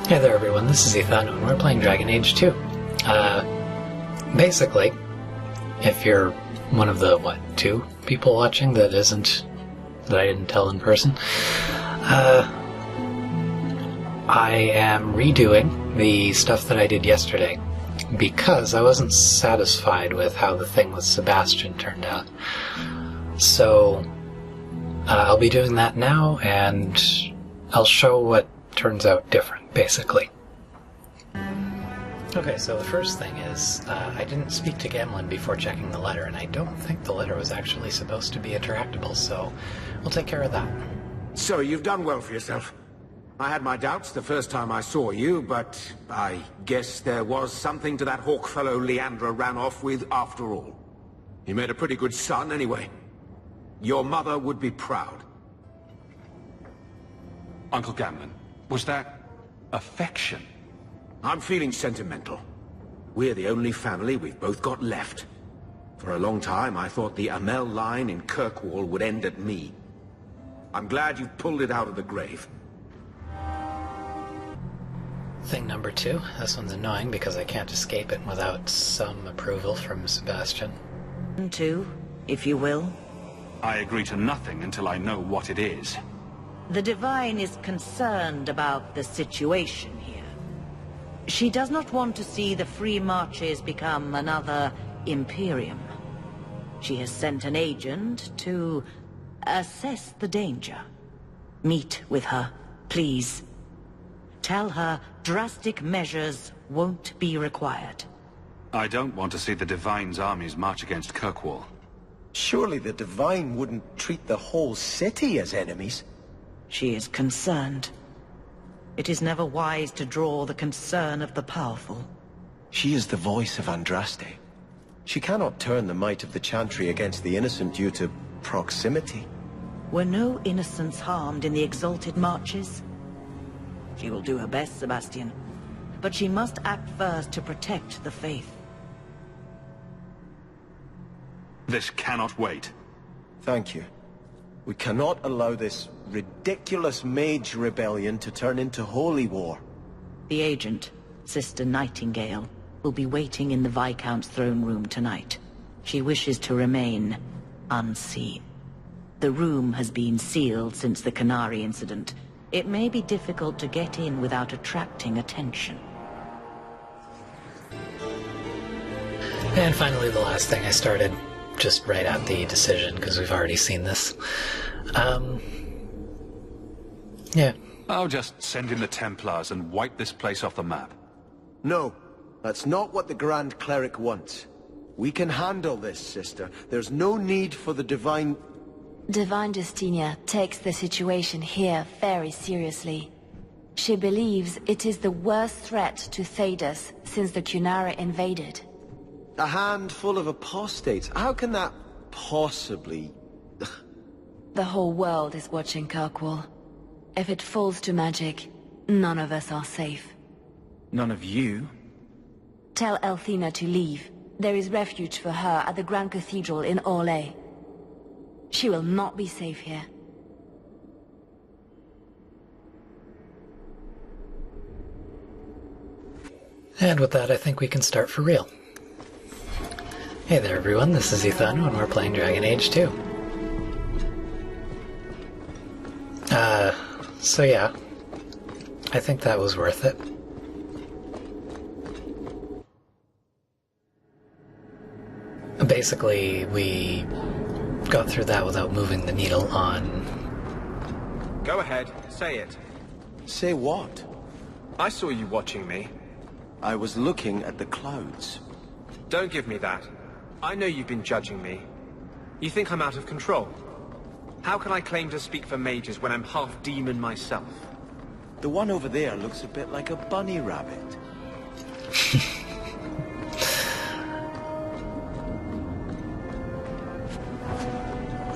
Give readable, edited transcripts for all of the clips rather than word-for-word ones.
Hey there everyone, this is Ethan, and we're playing Dragon Age 2. Basically, if you're one of the, 2 people watching that I didn't tell in person, I am redoing the stuff that I did yesterday, because I wasn't satisfied with how the thing with Sebastian turned out. So, I'll be doing that now, and I'll show what turns out different, basically. Okay, so the first thing is, I didn't speak to Gamlin before checking the letter, and I don't think the letter was actually supposed to be interactable, so we'll take care of that. So you've done well for yourself. I had my doubts the first time I saw you, but I guess there was something to that hawk fellow Leandra ran off with after all. You made a pretty good son anyway. Your mother would be proud. Uncle Gamlin, was that affection? I'm feeling sentimental. We're the only family we've both got left. For a long time, I thought the Amel line in Kirkwall would end at me. I'm glad you've pulled it out of the grave. Thing number 2, this one's annoying because I can't escape it without some approval from Sebastian. 2, if you will. I agree to nothing until I know what it is. The Divine is concerned about the situation here. She does not want to see the Free Marches become another Imperium. She has sent an agent to assess the danger. Meet with her, please. Tell her drastic measures won't be required. I don't want to see the Divine's armies march against Kirkwall. Surely the Divine wouldn't treat the whole city as enemies. She is concerned. It is never wise to draw the concern of the powerful. She is the voice of Andraste. She cannot turn the might of the Chantry against the innocent due to proximity. Were no innocents harmed in the exalted marches? She will do her best, Sebastian. But she must act first to protect the faith. This cannot wait. Thank you. We cannot allow this ridiculous mage rebellion to turn into holy war. The agent, Sister Nightingale, will be waiting in the Viscount's throne room tonight. She wishes to remain unseen. The room has been sealed since the Canary incident. It may be difficult to get in without attracting attention. And finally, the last thing I started just right at the decision, because we've already seen this. Yeah. I'll just send in the Templars and wipe this place off the map. No, that's not what the Grand Cleric wants. We can handle this, sister. There's no need for the Divine... Divine Justinia takes the situation here very seriously. She believes it is the worst threat to Thedas since the Cunara invaded. A handful of apostates. How can that possibly... The whole world is watching Kirkwall. If it falls to magic, none of us are safe. None of you? Tell Elthina to leave. There is refuge for her at the Grand Cathedral in Orlais. She will not be safe here. And with that, I think we can start for real. Hey there everyone, this is Ethan, and we're playing Dragon Age 2. So yeah, I think that was worth it. Basically, we got through that without moving the needle on... Go ahead, say it. Say what? I saw you watching me. I was looking at the clouds. Don't give me that. I know you've been judging me. You think I'm out of control? How can I claim to speak for mages when I'm half demon myself? The one over there looks a bit like a bunny rabbit.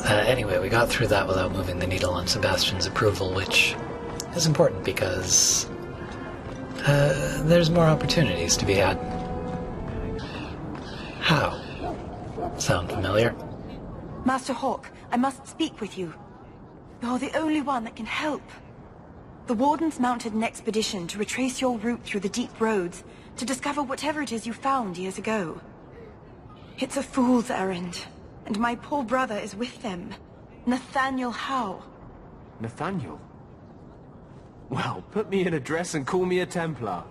Anyway, we got through that without moving the needle on Sebastian's approval, which is important because there's more opportunities to be had. How? Sound familiar? Master Hawk, I must speak with you. You're the only one that can help. The Wardens mounted an expedition to retrace your route through the deep roads to discover whatever it is you found years ago. It's a fool's errand, and my poor brother is with them. Nathaniel Howe. Nathaniel? Well, put me in a dress and call me a Templar.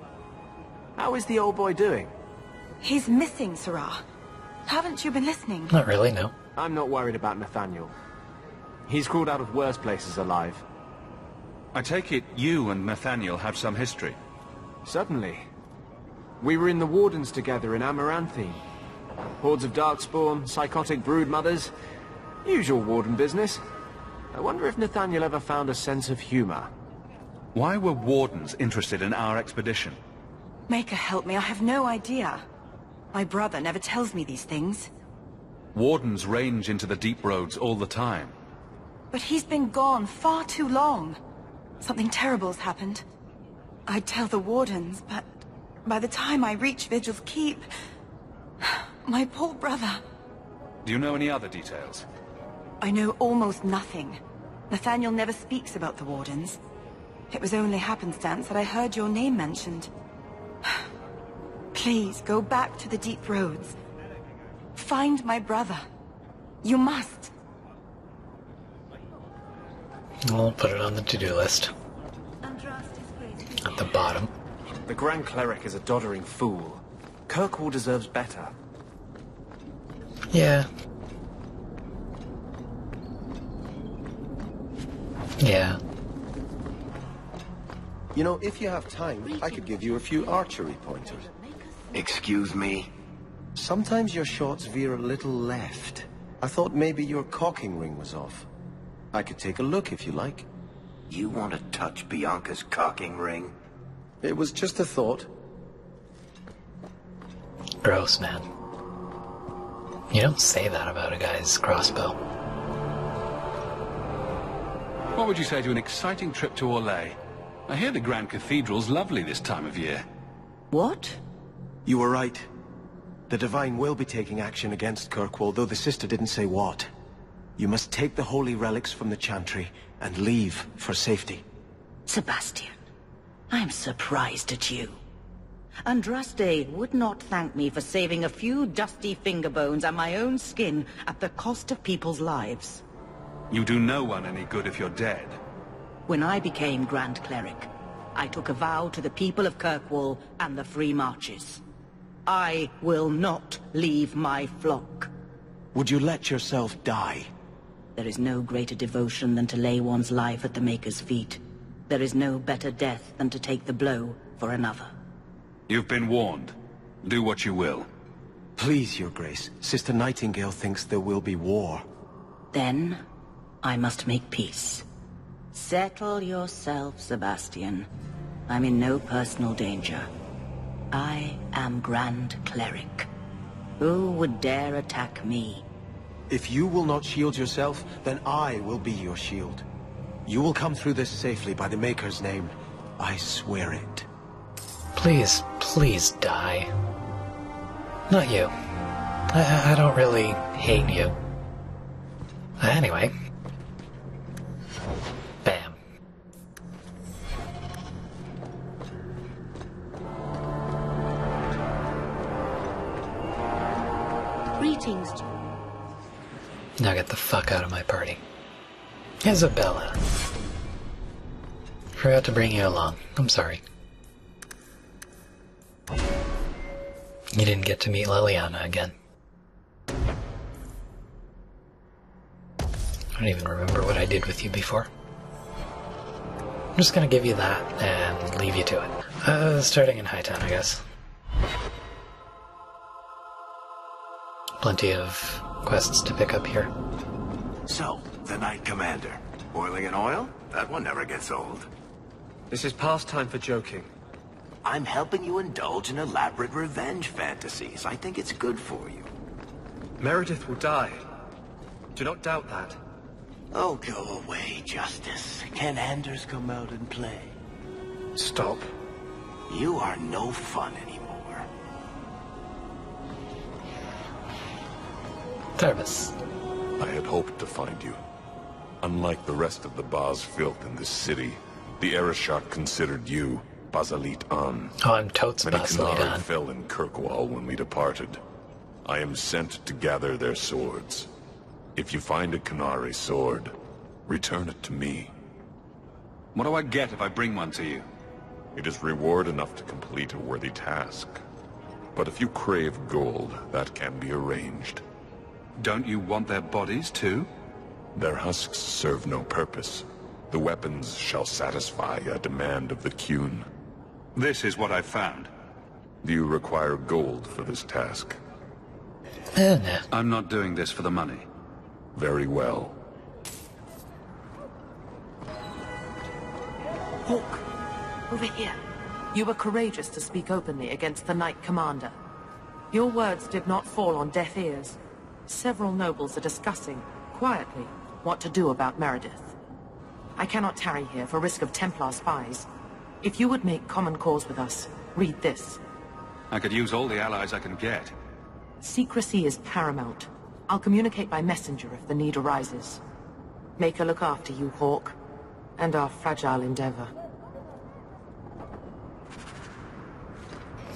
How is the old boy doing? He's missing, Sirrah. Haven't you been listening? Not really, no. I'm not worried about Nathaniel. He's crawled out of worse places alive. I take it you and Nathaniel have some history. Certainly. We were in the Wardens together in Amaranthine. Hordes of Darkspawn, psychotic broodmothers. Usual Warden business. I wonder if Nathaniel ever found a sense of humor. Why were Wardens interested in our expedition? Maker help me, I have no idea. My brother never tells me these things. Wardens range into the deep roads all the time. But he's been gone far too long. Something terrible's happened. I'd tell the Wardens, but by the time I reach Vigil's Keep... my poor brother... Do you know any other details? I know almost nothing. Nathaniel never speaks about the Wardens. It was only happenstance that I heard your name mentioned. Please, go back to the deep roads. Find my brother. You must. We'll put it on the to-do list. At the bottom. The Grand Cleric is a doddering fool. Kirkwall deserves better. Yeah. Yeah. You know, if you have time, I could give you a few archery pointers. Excuse me? Sometimes your shots veer a little left. I thought maybe your cocking ring was off. I could take a look if you like. You want to touch Bianca's cocking ring? It was just a thought. Gross, man. You don't say that about a guy's crossbow. What would you say to an exciting trip to Orlais? I hear the Grand Cathedral's lovely this time of year. What? You were right. The Divine will be taking action against Kirkwall, though the sister didn't say what. You must take the holy relics from the Chantry and leave for safety. Sebastian, I'm surprised at you. Andraste would not thank me for saving a few dusty finger bones and my own skin at the cost of people's lives. You do no one any good if you're dead. When I became Grand Cleric, I took a vow to the people of Kirkwall and the Free Marches. I will not leave my flock. Would you let yourself die? There is no greater devotion than to lay one's life at the Maker's feet. There is no better death than to take the blow for another. You've been warned. Do what you will. Please, Your Grace. Sister Nightingale thinks there will be war. Then, I must make peace. Settle yourself, Sebastian. I'm in no personal danger. I am Grand Cleric. Who would dare attack me? If you will not shield yourself, then I will be your shield. You will come through this safely by the Maker's name. I swear it. Please, please die. Not you. I don't really hate you. Anyway. Bam. Greetings. Now get the fuck out of my party. Isabella. Forgot to bring you along. I'm sorry. You didn't get to meet Liliana again. I don't even remember what I did with you before. I'm just gonna give you that and leave you to it. Starting in Hightown, I guess. Plenty of quests to pick up here. So, the Knight Commander. Boiling in oil? That one never gets old. This is past time for joking. I'm helping you indulge in elaborate revenge fantasies. I think it's good for you. Meredith will die. Do not doubt that. Oh, go away, Justice. Can Anders come out and play? Stop. You are no fun anymore. Travis. I had hoped to find you. Unlike the rest of the Baz filth in this city, The Arishok considered you Basalit An. Oh, I'm totes Many Basalit Qunari An. fell in Kirkwall when we departed. I am sent to gather their swords. If you find a Qunari sword, return it to me. What do I get if I bring one to you? It is reward enough to complete a worthy task. But if you crave gold, that can be arranged. Don't you want their bodies, too? Their husks serve no purpose. The weapons shall satisfy a demand of the Qun. This is what I found. Do you require gold for this task? Nah. I'm not doing this for the money. Very well. Hawk, over here. You were courageous to speak openly against the Knight Commander. Your words did not fall on deaf ears. Several nobles are discussing, quietly, what to do about Meredith. I cannot tarry here for risk of Templar spies. If you would make common cause with us, read this. I could use all the allies I can get. Secrecy is paramount. I'll communicate by messenger if the need arises. Make her look after you, Hawk, and our fragile endeavor.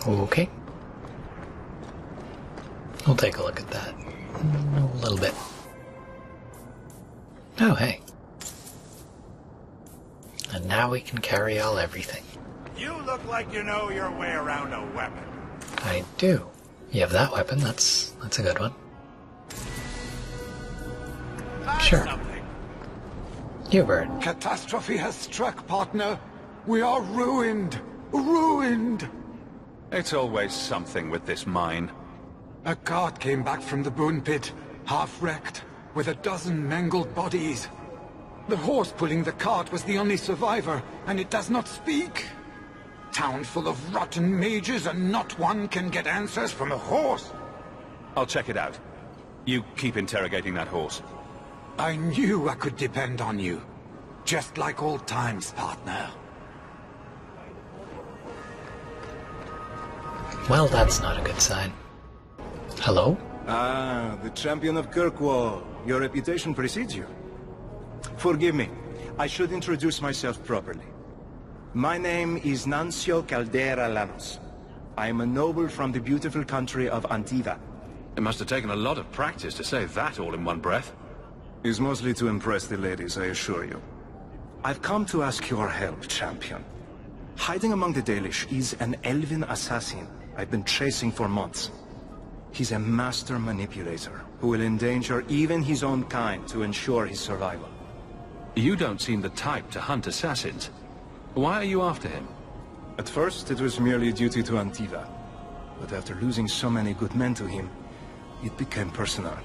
Okay. We'll take a look at that. A little bit. Oh, hey. And now we can carry all everything. You look like you know your way around a weapon. I do. You have that weapon, that's a good one. Sure. You, Bird. Catastrophe has struck, partner. We are ruined. Ruined. It's always something with this mine. A cart came back from the bone pit, half wrecked, with a dozen mangled bodies. The horse pulling the cart was the only survivor, and it does not speak. Town full of rotten mages, and not one can get answers from a horse. I'll check it out. You keep interrogating that horse. I knew I could depend on you. Just like old times, partner. Well, that's not a good sign. Hello? Ah, the champion of Kirkwall. Your reputation precedes you. Forgive me. I should introduce myself properly. My name is Nancio Caldera Lanos. I am a noble from the beautiful country of Antiva. It must have taken a lot of practice to say that all in one breath. It's mostly to impress the ladies, I assure you. I've come to ask your help, champion. Hiding among the Dalish is an elven assassin I've been chasing for months. He's a master manipulator who will endanger even his own kind to ensure his survival. You don't seem the type to hunt assassins. Why are you after him? At first, it was merely duty to Antiva. But after losing so many good men to him, it became personal.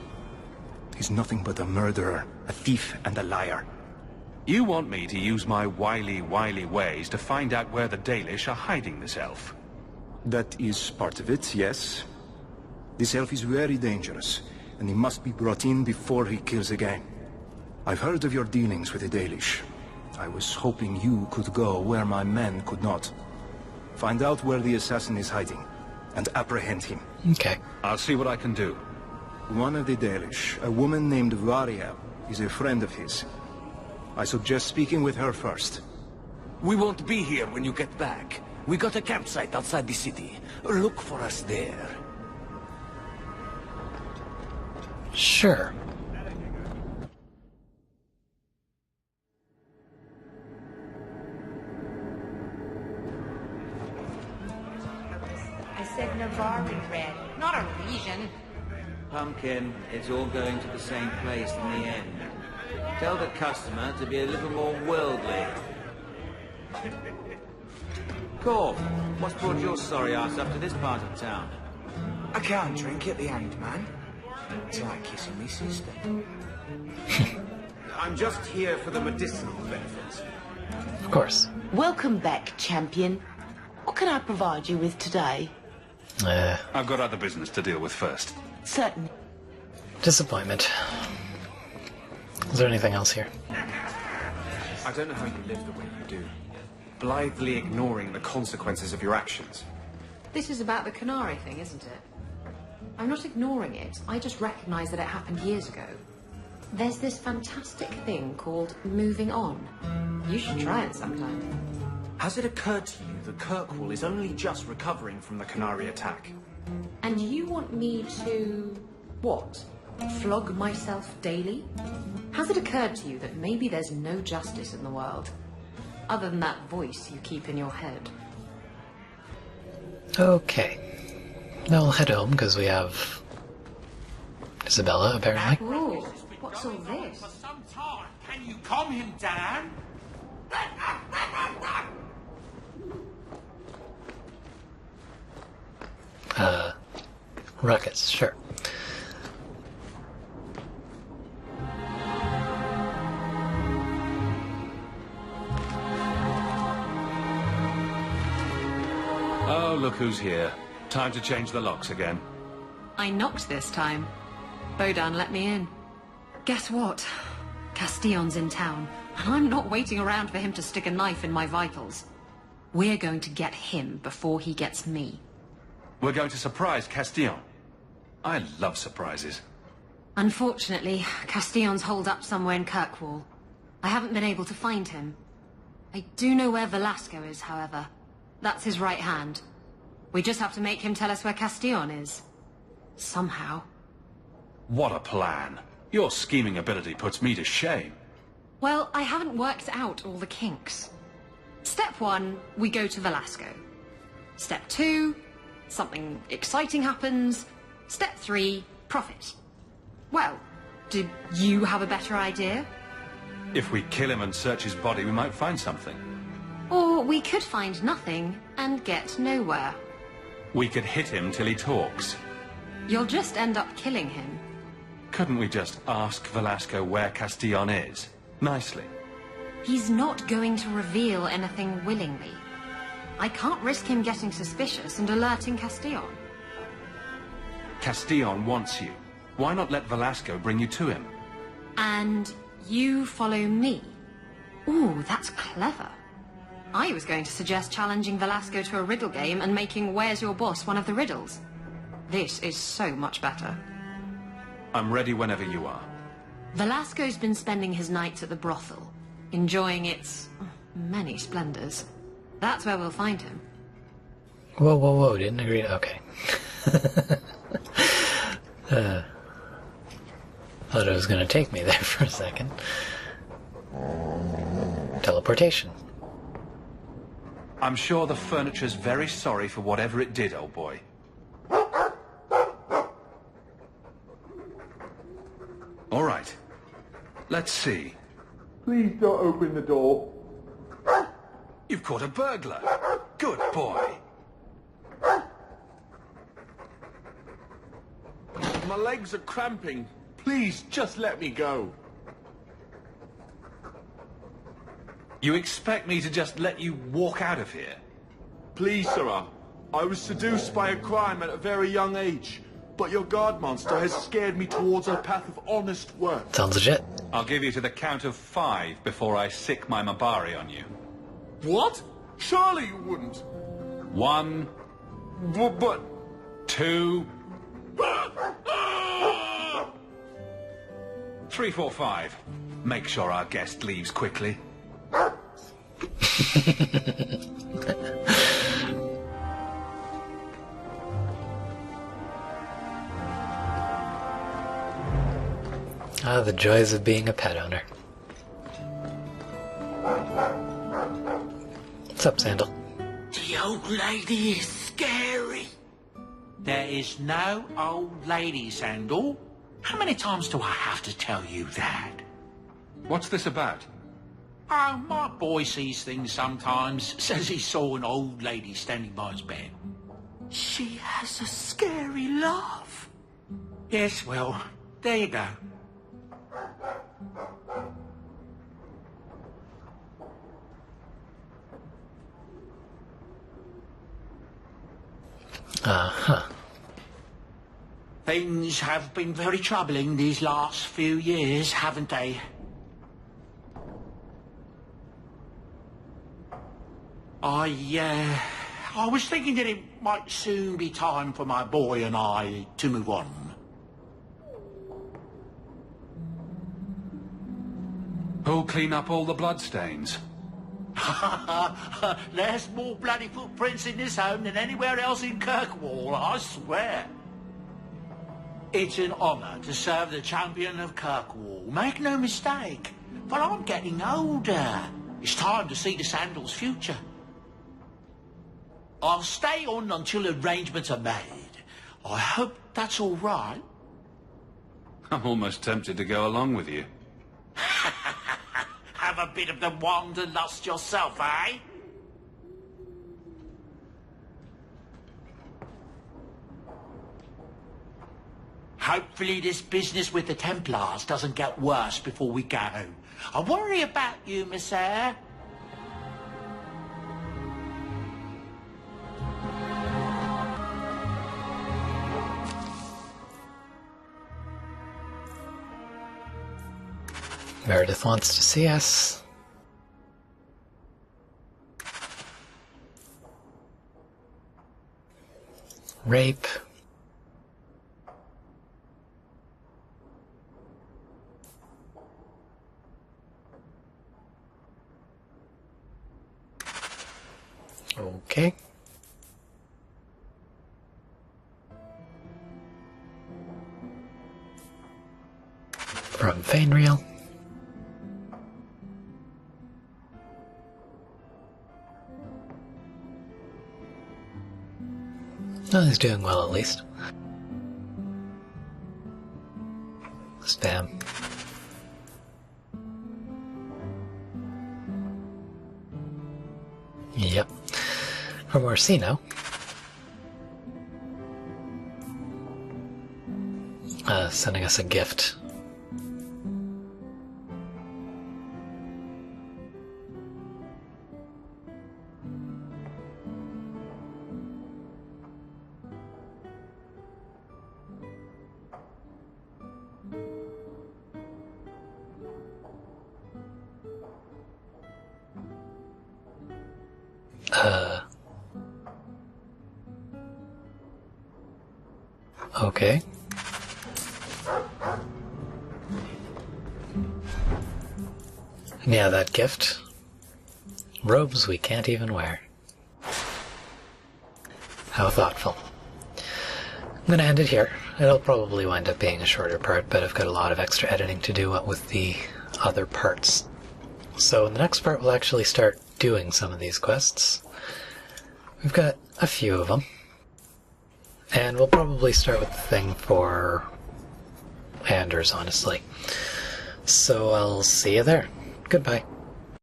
He's nothing but a murderer, a thief, and a liar. You want me to use my wily ways to find out where the Dalish are hiding this elf? That is part of it, yes. This elf is very dangerous, and he must be brought in before he kills again. I've heard of your dealings with the Dalish. I was hoping you could go where my men could not. Find out where the assassin is hiding, and apprehend him. Okay. I'll see what I can do. One of the Dalish, a woman named Variel, is a friend of his. I suggest speaking with her first. We won't be here when you get back. We got a campsite outside the city. Look for us there. Sure. I said Navarran red, not a region. Pumpkin, it's all going to the same place in the end. Tell the customer to be a little more worldly. Corv, what's brought your sorry ass up to this part of town? I can't drink at the end, man. It's like kissing me sister. I'm just here for the medicinal benefits. Of course. Welcome back, champion. What can I provide you with today? I've got other business to deal with first. Certainly. Disappointment. Is there anything else here? I don't know how you live the way you do. Blithely ignoring the consequences of your actions. This is about the Canary thing, isn't it? I'm not ignoring it. I just recognize that it happened years ago. There's this fantastic thing called moving on. You should try it sometime. Has it occurred to you that Kirkwall is only just recovering from the Canary attack? And you want me to... what? Flog myself daily? Has it occurred to you that maybe there's no justice in the world? Other than that voice you keep in your head? Okay. Now we'll head home, because we have Isabella, apparently. Ooh, what's all this? For some time. Can you calm him down? Ruckus, sure. Oh, look who's here. Time to change the locks again. I knocked this time. Bodan let me in. Guess what? Castillon's in town, and I'm not waiting around for him to stick a knife in my vitals. We're going to get him before he gets me. We're going to surprise Castillon. I love surprises. Unfortunately, Castillon's holed up somewhere in Kirkwall. I haven't been able to find him. I do know where Velasco is, however. That's his right hand. We just have to make him tell us where Castillon is. Somehow. What a plan. Your scheming ability puts me to shame. Well, I haven't worked out all the kinks. Step 1, we go to Velasco. Step 2, something exciting happens. Step 3, profit. Well, do you have a better idea? If we kill him and search his body, we might find something. Or we could find nothing and get nowhere. We could hit him till he talks. You'll just end up killing him. Couldn't we just ask Velasco where Castillon is? Nicely. He's not going to reveal anything willingly. I can't risk him getting suspicious and alerting Castillon. Castillon wants you. Why not let Velasco bring you to him? And you follow me? Ooh, that's clever. I was going to suggest challenging Velasco to a riddle game and making Where's Your Boss one of the riddles. This is so much better. I'm ready whenever you are. Velasco's been spending his nights at the brothel, enjoying its many splendors. That's where we'll find him. Whoa, whoa, whoa, didn't agree to... Okay. Thought it was going to take me there for a second. Teleportation. I'm sure the furniture's very sorry for whatever it did, old boy. All right. Let's see. Please don't open the door. You've caught a burglar. Good boy. My legs are cramping. Please, just let me go. You expect me to just let you walk out of here? Please, sirrah. I was seduced by a crime at a very young age, but your guard monster has scared me towards a path of honest work. Sounds legit. I'll give you to the count of 5 before I sick my Mabari on you. What? Surely you wouldn't. 1. But... 2. 3, 4, 5. Make sure our guest leaves quickly. Ah, the joys of being a pet owner. What's up, Sandal? The old lady is scary. There is no old lady, Sandal. How many times do I have to tell you that? What's this about? Oh, my boy sees things sometimes. Says he saw an old lady standing by his bed. She has a scary laugh. Yes, well, there you go. Uh-huh. Things have been very troubling these last few years, haven't they? I was thinking that it might soon be time for my boy and I to move on. Who'll clean up all the bloodstains? There's more bloody footprints in this home than anywhere else in Kirkwall, I swear. It's an honour to serve the champion of Kirkwall, make no mistake. But I'm getting older. It's time to see the Sandals' future. I'll stay on until arrangements are made. I hope that's all right. I'm almost tempted to go along with you. Have a bit of the wanderlust yourself, eh? Hopefully this business with the Templars doesn't get worse before we go. I worry about you, Miss Eyre. Meredith wants to see us. Rape. Okay. From Fainreal. Oh, he's doing well at least. Spam. Yep. From Orsino. Sending us a gift. Okay. And yeah, that gift. Robes we can't even wear. How thoughtful. I'm gonna end it here. It'll probably wind up being a shorter part, but I've got a lot of extra editing to do with the other parts. So in the next part we'll actually start doing some of these quests. We've got a few of them. And we'll probably start with the thing for Anders, honestly. So I'll see you there. Goodbye.